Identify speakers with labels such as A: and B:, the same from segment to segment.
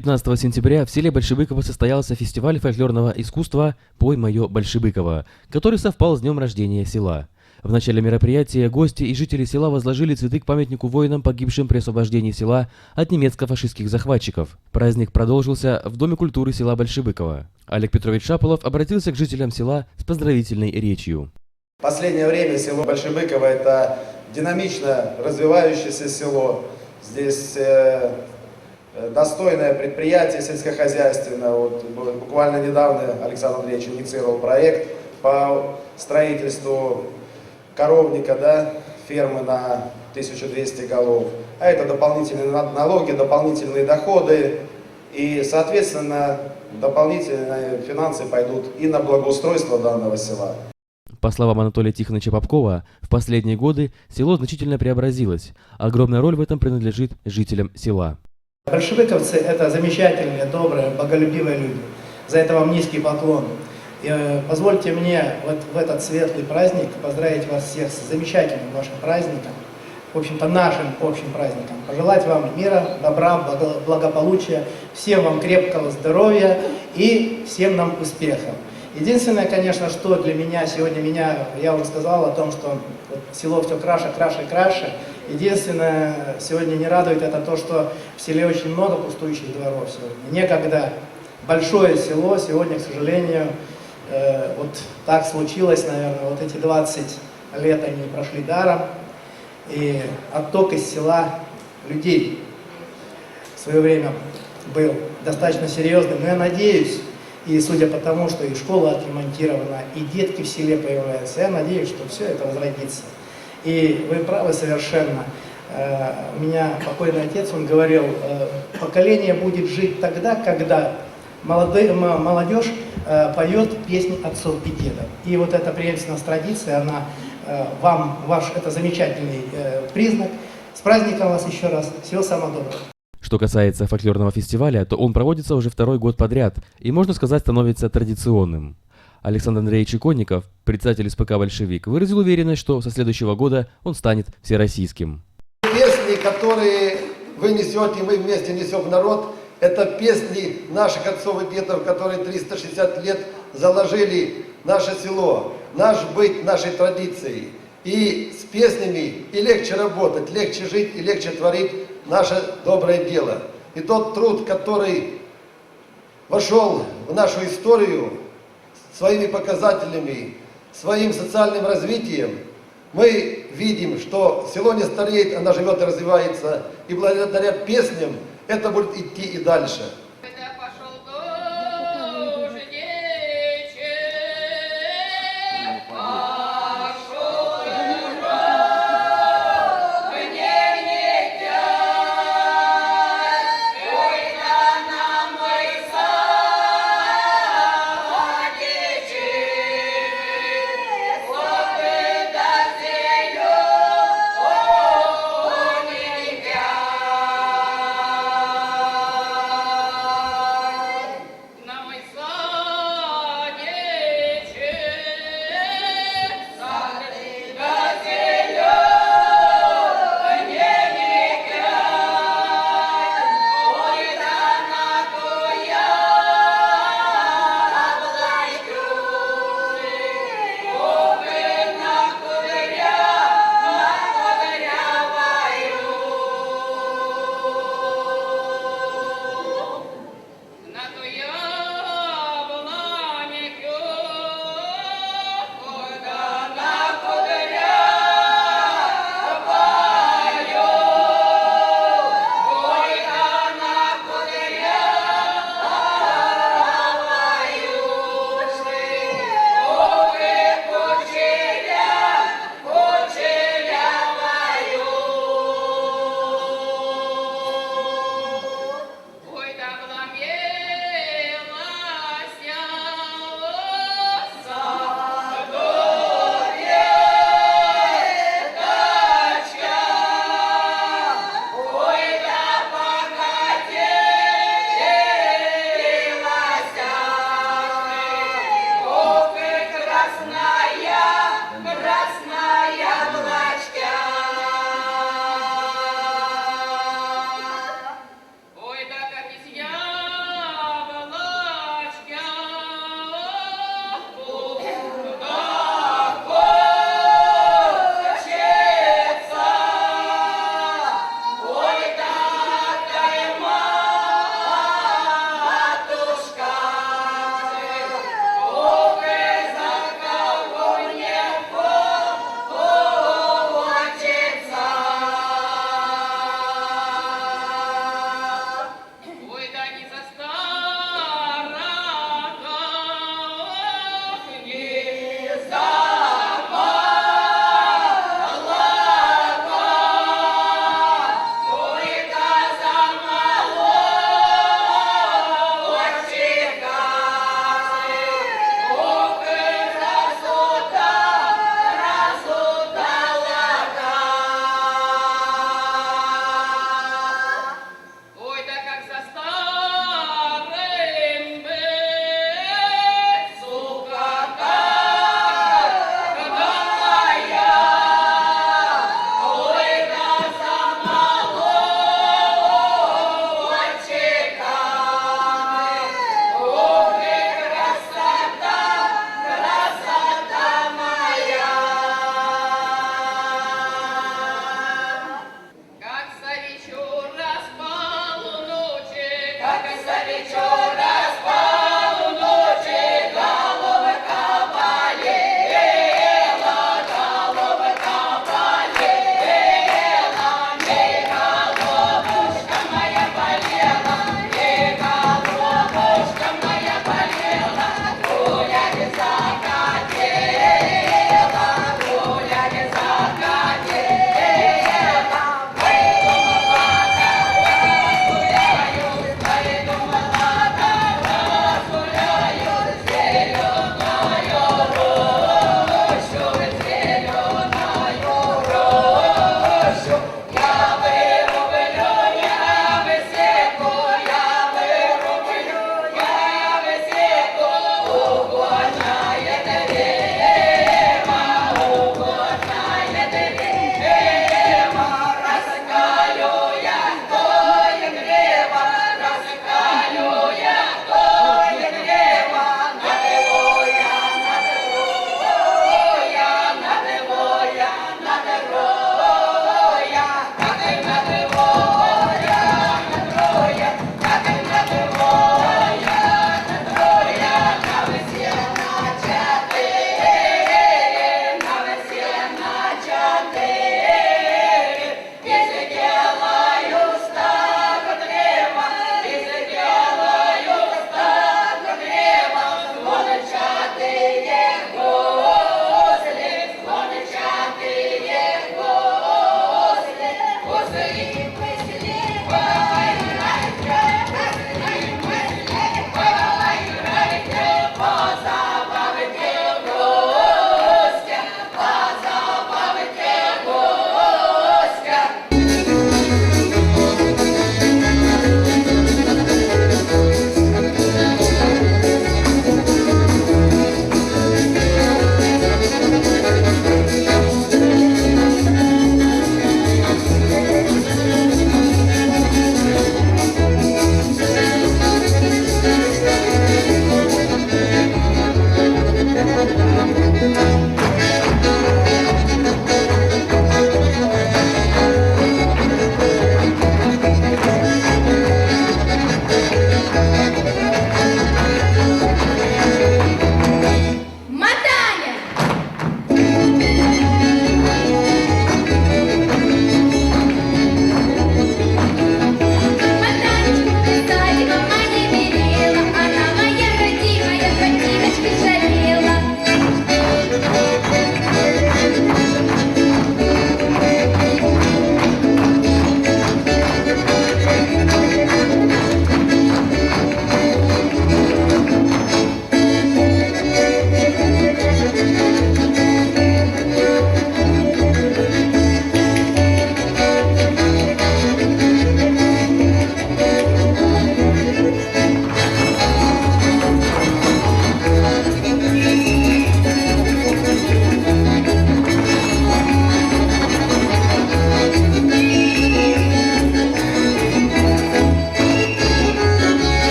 A: 15 сентября в селе Большебыково состоялся фестиваль фольклорного искусства «Пой мое Большебыково», который совпал с днем рождения села. В начале мероприятия гости и жители села возложили цветы к памятнику воинам, погибшим при освобождении села от немецко-фашистских захватчиков. Праздник продолжился в Доме культуры села Большебыково. Олег Петрович Шапилов обратился к жителям села с поздравительной речью.
B: В последнее время село Большебыково – это динамично развивающееся село. Здесь достойное предприятие сельскохозяйственное. Вот буквально недавно Александр Андреевич инициировал проект по строительству коровника, фермы на 1200 голов. А это дополнительные налоги, дополнительные доходы. И, соответственно, дополнительные финансы пойдут и на благоустройство данного села.
A: По словам Анатолия Тихоновича Попкова, в последние годы село значительно преобразилось. Огромная роль в этом принадлежит жителям села.
C: Большебыковцы – это замечательные, добрые, боголюбивые люди. За это вам низкий поклон. И позвольте мне вот в этот светлый праздник поздравить вас всех с замечательным вашим праздником, в общем-то нашим общим праздником. Пожелать вам мира, добра, благополучия, всем вам крепкого здоровья и всем нам успехов. Единственное, конечно, что для меня сегодня, я вам сказал о том, что вот село все краше, краше, краше. Единственное, сегодня не радует это то, что в селе очень много пустующих дворов сегодня. Некогда большое село, сегодня, к сожалению, вот так случилось, наверное, вот эти 20 лет они прошли даром. И отток из села людей в свое время был достаточно серьезным. Но я надеюсь, и судя по тому, что и школа отремонтирована, и детки в селе появляются, я надеюсь, что все это возродится. И вы правы совершенно. У меня покойный отец, он говорил, поколение будет жить тогда, когда молодежь поет песни отцов и дедов. И вот эта преемственность традиции, она это замечательный признак. С праздником вас еще раз. Всего самого доброго.
A: Что касается фольклорного фестиваля, то он проводится уже второй год подряд и, можно сказать, становится традиционным. Александр Андреевич Иконников, председатель СПК «Большевик», выразил уверенность, что со следующего года он станет всероссийским.
D: Песни, которые вы несете, мы вместе несем в народ, это песни наших отцов и дедов, которые 360 лет заложили наше село, наш быт, нашей традиции. И с песнями и легче работать, легче жить и легче творить наше доброе дело. И тот труд, который вошел в нашу историю своими показателями, своим социальным развитием, мы видим, что село не стареет, оно живет и развивается. И благодаря песням это будет идти и дальше.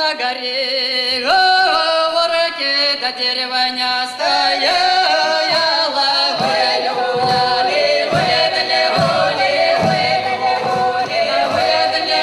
E: на горе, горки до дерева не стояла. Выдали, выдали,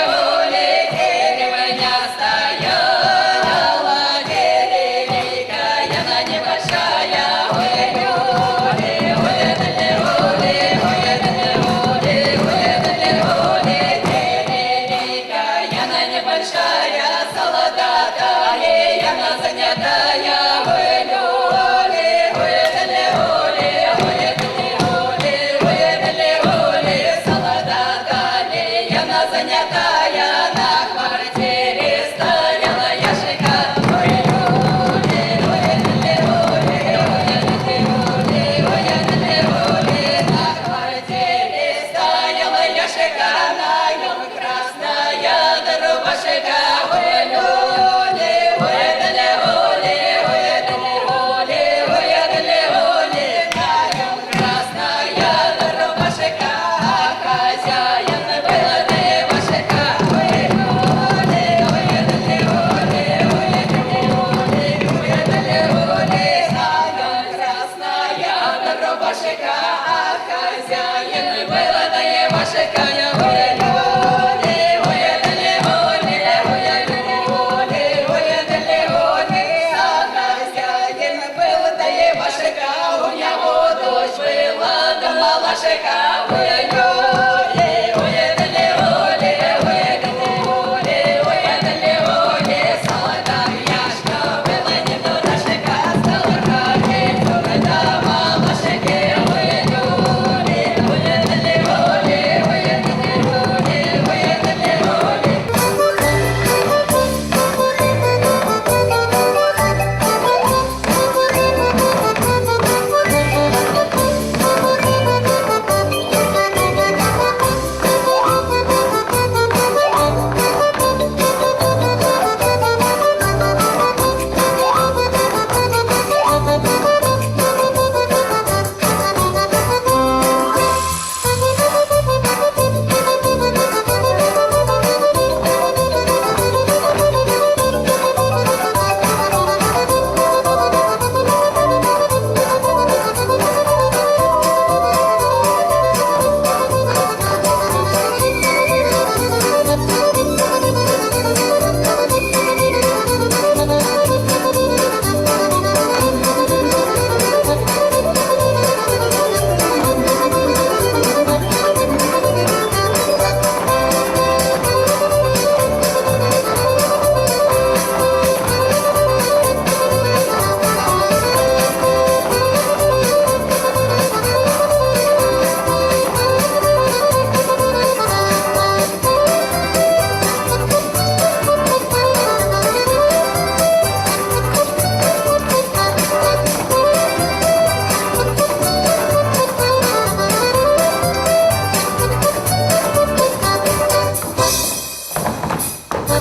E: яна занятая, ой, лёли, ой, дали, оли, ой, дали, оли, ой, дали, оли, солдатали, яна занятая, на квартире стояла яшика, ой, лёли, ой, дали, оли, ой, дали, оли, ой, дали, оли, на квартире стояла яшика, на нем красная дорубашика, ой, лёли, ой, дали, оли, ой, дали, оли, ой, дали, оли, на нем красная дорубашика, а хозяин был девушка, ой, лёли, ой, дали, оли, ой, дали, оли, ой, дали, оли, на нем красная дорубашика, а хозяин был девушка, ой, лёли, ой, дали, оли, ой, дали, оли, ой, дали, оли, а хозяин был девушка, у него дочь была да малашка, ой, лёли, ой, дали, оли, ой, дали, оли, ой, дали, оли, солдат яшка была не дурашка, стала ходить да малашки, ой, лёли, ой, дали, оли, ой, дали, оли, ой, дали, оли.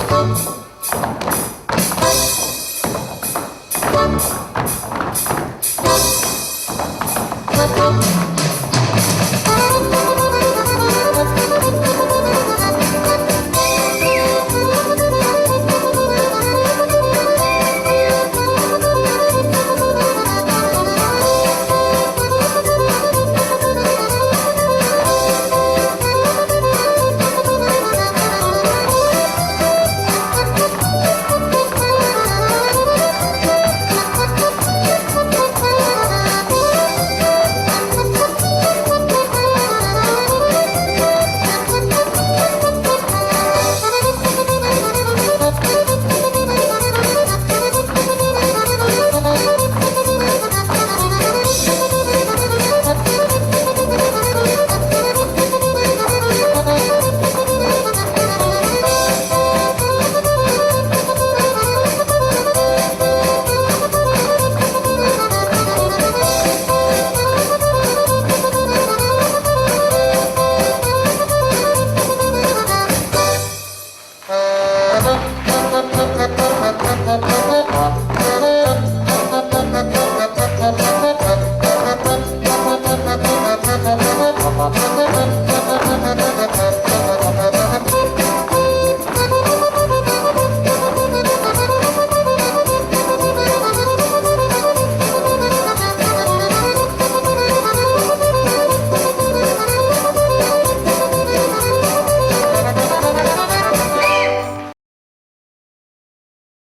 F: Thank you.